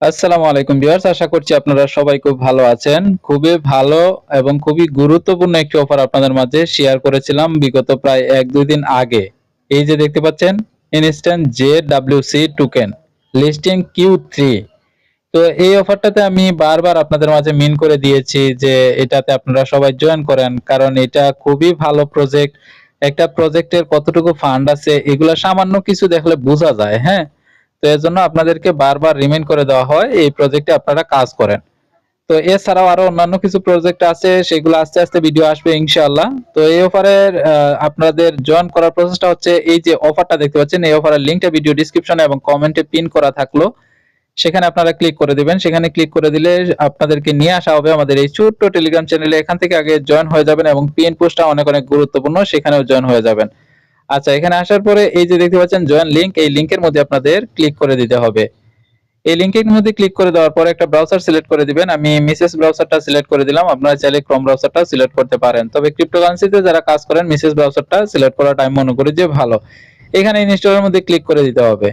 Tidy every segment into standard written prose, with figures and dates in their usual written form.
আসসালামু আলাইকুম ভিউয়ার্স, আশা করছি আপনারা সবাই খুব ভালো আছেন। খুবই ভালো এবং খুবই গুরুত্বপূর্ণ একটি অফার আপনাদের মাঝে শেয়ার করেছিলাম বিগত প্রায় ১-২ দিন আগে। এই যে দেখতে পাচ্ছেন ইনস্ট্যান্ট জেডব্লিউসি টোকেন লিস্টিং কিউ3। তো এই অফারটাতে আমি বারবার আপনাদের মাঝে মিন করে দিয়েছি যে এটাতে আপনারা সবাই জয়েন করেন, কারণ এটা খুবই ভালো প্রজেক্ট। একটা প্রজেক্টের কতটুকু ফান্ড আছে এগুলা সামান্য কিছু দেখলে বোঝা যায়, হ্যাঁ? তো এজন্য আপনাদেরকে বারবার রিমাইন্ড করে দেওয়া হয় এই প্রজেক্টে আপনারা কাজ করেন। তো এছাড়াও আরো অন্যান্য কিছু প্রজেক্ট আছে, সেগুলো আস্তে আস্তে ভিডিও আসবে ইনশাআল্লাহ। তো এই অফারের আপনাদের জয়েন করার প্রসেসটা হচ্ছে, এই যে অফারটা দেখতে পাচ্ছেন এই অফারের লিংকটা ভিডিও ডেসক্রিপশনে এবং কমেন্টে পিন করা থাকলো, সেখানে আপনারা ক্লিক করে দিবেন। সেখানে ক্লিক করে দিলে আপনাদেরকে নিয়ে আসা হবে আমাদের এই ছোট্ট টেলিগ্রাম চ্যানেলে। এখান থেকে আগে জয়েন হয়ে যাবেন এবং পিন পোস্টটা অনেক অনেক গুরুত্বপূর্ণ, সেখানেও জয়েন হয়ে যাবেন। আচ্ছা, এখানে আসার পরে এই যে দেখতে পাচ্ছেন জয়েন লিংক, এই লিংকের মধ্যে আপনাদের ক্লিক করে দিতে হবে। এই লিংকের মধ্যে ক্লিক করে দেওয়ার পরে একটা ব্রাউজার সিলেক্ট করে দিবেন। আমি মিসেস ব্রাউজারটা সিলেক্ট করে দিলাম। আপনারা চাইলে ক্রোম ব্রাউজারটা সিলেক্ট করতে পারেন, তবে ক্রিপ্টোকারেন্সিতে যারা কাজ করেন মিসেস ব্রাউজারটা সিলেক্ট করাটা আমি মনে করি যে ভালো। এখানে ইনস্টলের মধ্যে ক্লিক করে দিতে হবে।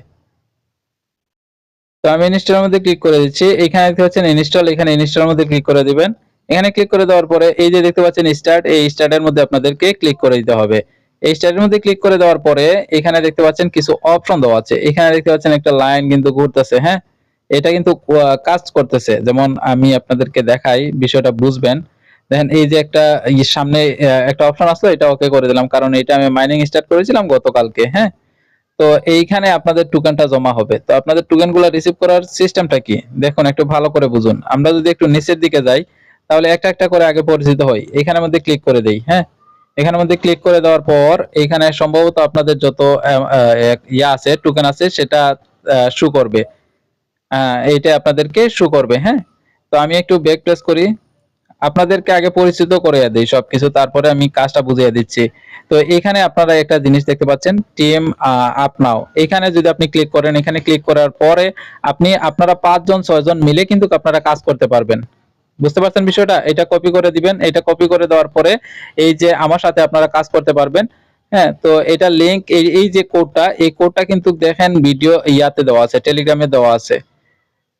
তো আমি ইনস্টলের মধ্যে ক্লিক করে দিচ্ছি। এখানে দেখতে পাচ্ছেন ইনস্টল, এখানে ইনস্টলের মধ্যে ক্লিক করে দিবেন। এখানে ক্লিক করে দেওয়ার পরে এই যে দেখতে পাচ্ছেন স্টার্ট, এই স্টার্টের মধ্যে আপনাদেরকে ক্লিক করে দিতে হবে। এই স্টার্টের মধ্যে ক্লিক করে দেওয়ার পরে এখানে দেখতে পাচ্ছেন কিছু অপশন দেওয়া আছে। এখানে দেখতে পাচ্ছেন একটা লাইন কিন্তু ঘুরতেছে, হ্যাঁ? এটা কিন্তু কাজ করতেছে। যেমন আমি আপনাদেরকে দেখাই, বিষয়টা বুঝবেন। দেখেন এই যে একটা সামনে একটা অপশন আসলো, এটা ওকে করে দিলাম, কারণ এটা আমি মাইনিং স্টার্ট করেছিলাম গতকালকে, হ্যাঁ? তো এইখানে আপনাদের টোকেনটা জমা হবে। তো আপনাদের টোকেনগুলো রিসিভ করার সিস্টেমটা কি দেখুন, একটু ভালো করে বুঝুন। আমরা যদি একটু নিচের দিকে যাই তাহলে একটা একটা করে আগে পরিচিত হই। এখানের মধ্যে ক্লিক করে দেই, হ্যাঁ? এখানের মধ্যে ক্লিক করে দেওয়ার পর এখানে সম্ভবত আপনাদের যত ইয়া আছে, টোকেন আছে, সেটা শো করবে। এইটা আপনাদেরকে শো করবে, হ্যাঁ? তো আমি একটু ব্যাক প্রেস করি, আপনাদেরকে আগে পরিচিত করিয়ে দেই সবকিছু, তারপরে আমি কাজটা বুঝিয়ে দিচ্ছি। তো এখানে আপনারা একটা জিনিস দেখতে পাচ্ছেন, টিম আপ নাও। এখানে যদি আপনি ক্লিক করেন, এখানে ক্লিক করার পরে আপনারা ৫ জন ৬ জন মিলে কিন্তু আপনারা কাজ করতে পারবেন। বুঝতে পারছেন বিষয়টা? এটা কপি করে দিবেন। এটা কপি করে দেওয়ার পরে এই যে আমার সাথে আপনারা কাজ করতে পারবেন। হ্যাঁ? তো এটা লিংক, এই যে কোডটা, এই কোডটা কিন্তু দেখেন ভিডিও ইয়াতে দেওয়া আছে, টেলিগ্রামে দেওয়া আছে।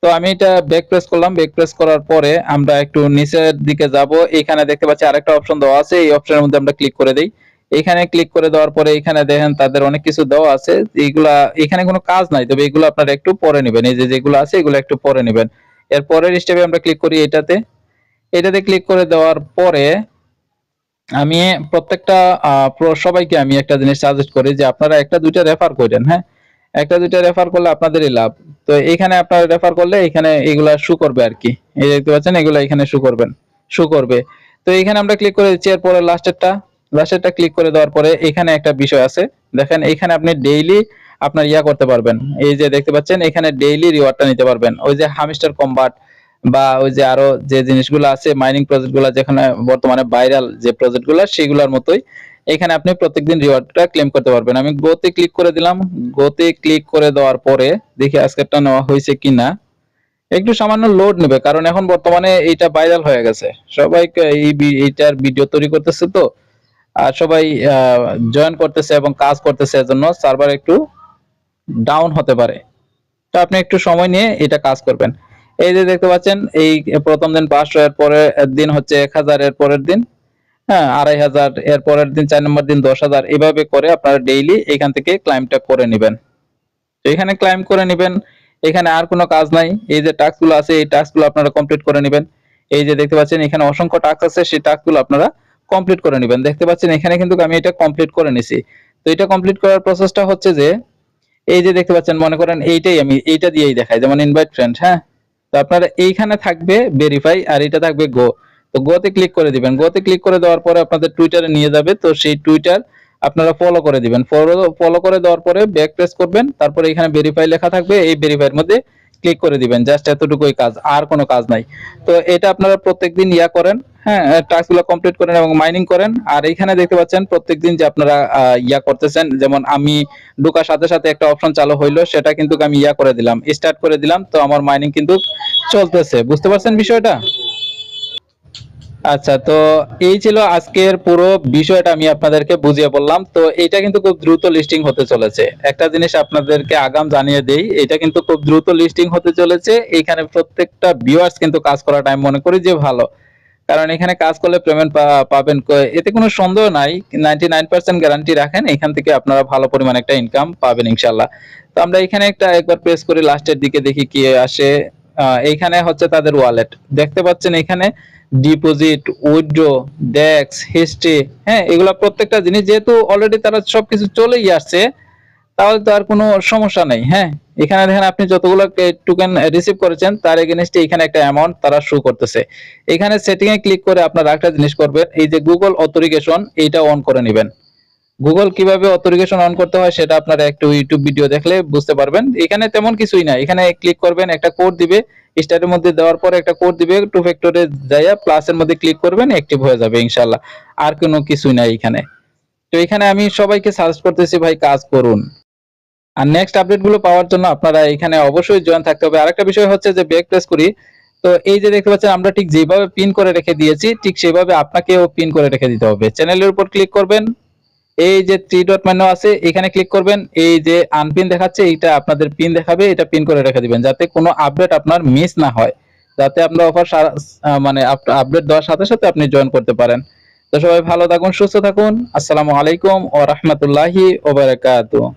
তো আমি এটা ব্যাক প্রেস করলাম। ব্যাক প্রেস করার পরে আমরা একটু নিচের দিকে যাব। এখানে দেখতে পাচ্ছি আরেকটা অপশন দেওয়া আছে। এই অপশনের মধ্যে আমরা ক্লিক করে দেই। এখানে ক্লিক করে দেওয়ার পরে এখানে দেখেন তাদের অনেক কিছু দেওয়া আছে। এইগুলা, এখানে কোনো কাজ নাই। তবে এগুলো আপনারা একটু পরে নিবেন। এই যে যেগুলো আছে এগুলো একটু পরে নিবেন। এর পরের স্টেপে আমরা ক্লিক করি এটাতে। এটাতে ক্লিক করে দেওয়ার পরে আমি প্রত্যেকটা সবাইকে আমি একটা জিনিস সাজেস্ট করি যে আপনারা একটা দুইটা রেফার করেন, হ্যাঁ? একটা দুইটা রেফার করলে আপনাদেরই লাভ। তো এখানে আপনারা রেফার করলে এখানে এগুলা শো করবে আরকি। এই যে দেখতে পাচ্ছেন এগুলা এখানে শো করবে। তো এখানে আমরা ক্লিক করে দিচ্ছি। এরপরে লাস্টেরটা ক্লিক করে দেওয়ার পরে এখানে একটা বিষয় আছে। দেখেন এখানে আপনি ডেইলি আপনার ইয়া করতে পারবেন। এই যে দেখতে পাচ্ছেন এখানে ডেইলি রিওয়ার্ডটা নিতে পারবেন। ওই যে হামস্টার কম্বাট বা ওই যে আরো যে জিনিসগুলো আছে, মাইনিং প্রজেক্ট গুলা যেখানে বর্তমানে ভাইরাল যে প্রজেক্ট গুলা, সেগুলোর মতোই এখানে আপনি প্রত্যেকদিন রিওয়ার্ডটা ক্লেম করতে পারবেন। আমি গোতে ক্লিক করে দিলাম। গোতে ক্লিক করে দেওয়ার পরে দেখি আজকেরটা নেওয়া হয়েছে কিনা। একটু সামান্য লোড নেবে, কারণ এখন বর্তমানে এইটা ভাইরাল হয়ে গেছে। সবাই এইটার ভিডিও তৈরি করতেছে, তো আর সবাই জয়েন করতেছে এবং কাজ করতেছে, এজন্য সার্ভার একটু ডাউন হতে পারে। তো আপনি একটু সময় নিয়ে এটা কাজ করবেন। এই যে দেখতে পাচ্ছেন এই প্রথম দিন ৫০০, এর পরের দিন হচ্ছে ১০০০, এর পরের দিন ২৫০০, এর পরের দিন ৪ নম্বর দিন ১০০০০, এভাবে করে আপনারা ডেইলি এখান থেকে ক্লাইমটা করে নিবেন। তো এখানে ক্লাইম করে নিবেন। এখানে আর কোনো কাজ নাই। এই যে টাস্ক গুলো আছে এই টাস্ক গুলো আপনারা কমপ্লিট করে নিবেন। এই যে দেখতে পাচ্ছেন এখানে অসংখ্য টাস্ক আছে, সেই টাস্ক গুলো আপনারা কমপ্লিট করে নিবেন। দেখতে পাচ্ছেন এখানে কিন্তু আমি এটা কমপ্লিট করে নিছি। তো এটা কমপ্লিট করার প্রসেসটা হচ্ছে যে এই যে দেখতে পাচ্ছেন, মনে করেন এইটাই আমি এইটা দিয়েই দেখাই, যেমন ইনভাইট ফ্রেন্ড, হ্যাঁ? তো আপনারা এইখানে থাকবে ভেরিফাই আর এটা থাকবে গো। তো গোতে ক্লিক করে দিবেন। গোতে ক্লিক করে দেওয়ার পরে আপনাদের টুইটারে নিয়ে যাবে। তো সেই টুইটার আপনারা ফলো করে দিবেন। ফলো করে দেওয়ার পরে ব্যাক প্রেস করবেন। তারপরে এখানে ভেরিফাই লেখা থাকবে, এই ভেরিফাইয়ের মধ্যে ক্লিক করে দিবেন। জাস্ট এতটুকুই কাজ, আর কোনো কাজ নাই। তো এটা আপনারা প্রত্যেকদিন ইয়া করেন, হ্যাঁ? টাস্কগুলো কমপ্লিট করেন এবং মাইনিং করেন। আর এইখানে দেখতে পাচ্ছেন প্রত্যেকদিন যে আপনারা ইয়া করতেছেন, যেমন আমি ঢোকার সাথে সাথে একটা অপশন চালু হইলো, সেটা কিন্তু আমি ইয়া করে দিলাম, স্টার্ট করে দিলাম। তো আমার মাইনিং কিন্তু চলতেছে। বুঝতে পারছেন বিষয়টা? আচ্ছা, তো এই ছিল আজকের পুরো বিষয়টা, আমি আপনাদেরকে বুঝিয়ে বললাম। তো এটা কিন্তু খুব দ্রুত লিস্টিং হতে চলেছে। একটা জিনিস আপনাদেরকে আগাম জানিয়ে দেই, এটা কিন্তু খুব দ্রুত লিস্টিং হতে চলেছে। এখানে প্রত্যেকটা ভিউয়ার্স কিন্তু কাজ করাটা আমি মনে করি যে ভালো। কারণ এখানে কাজ করলে পেমেন্ট পাবেন, এতে কোনো সন্দেহ নাই। 99% গ্যারান্টি রাখেন, এখান থেকে আপনারা ভালো পরিমাণে একটা ইনকাম পাবেন ইনশাল্লাহ। তো আমরা এখানে একটা একবার প্রেস করি, লাস্টের দিকে দেখি কি আসে। এইখানে হচ্ছে তাদের ওয়ালেট দেখতে পাচ্ছেন, এখানে ডিপোজিট, উইথড্র, ডেক্স, হিস্ট্রি, হ্যাঁ, এগুলা প্রত্যেকটা জিনিস যেহেতু অলরেডি তারা সবকিছু চলেই আসছে, তাহলে তো আর কোনো সমস্যা নেই। হ্যাঁ, এখানে দেখেন আপনি যতগুলো টোকেন রিসিভ করেছেন তার এগেইনস্টে এখানে একটা অ্যামাউন্ট তারা শো করতেছে। এখানে সেটিং এ ক্লিক করে আপনারা একটা জিনিস করবেন, এই যে গুগল অথরিগেশন এইটা অন করে নেবেন। গুগল কিভাবে অথরিগেশন অন করতে হয় সেটা আপনারা একটু ইউটিউব ভিডিও দেখলে বুঝতে পারবেন। এখানে তেমন কিছুই না, এখানে ক্লিক করবেন, একটা কোড দিবে, স্টারের মধ্যে দেওয়ার পরে একটা কোড দিবে, টু ফ্যাক্টরে যাইয়া প্লাসের মধ্যে ক্লিক করবেন, অ্যাক্টিভ হয়ে যাবে ইনশাআল্লাহ। আর কোনো কিছুই নাই এখানে। তো এখানে আমি সবাইকে সাজেস্ট করতেছি ভাই কাজ করুন। আর নেক্সট আপডেট গুলো পাওয়ার জন্য আপনারা এখানে অবশ্যই জয়েন থাকতে হবে। আরেকটা বিষয় হচ্ছে যে ব্যাক প্রেস করি, তো এই যে দেখতে পাচ্ছেন আমরা ঠিক যেভাবে পিন করে রেখে দিয়েছি ঠিক সেভাবে আপনাকেও পিন করে রেখে দিতে হবে। চ্যানেলের উপর ক্লিক করবেন, এই যে থ্রি ডট মেনু আছে এখানে ক্লিক করবেন, এই যে আনপিন দেখাচ্ছে এইটা আপনাদের পিন দেখাবে, এটা পিন করে রেখে দিবেন যাতে কোনো আপডেট আপনার মিস না হয়, যাতে আমরা অফার মানে আপডেট দেওয়ার সাথে সাথে আপনি জয়েন করতে পারেন। তো সবাই ভালো থাকুন, সুস্থ থাকুন। আসসালামু আলাইকুম ওয়া রাহমাতুল্লাহি ওয়া বারাকাতুহু।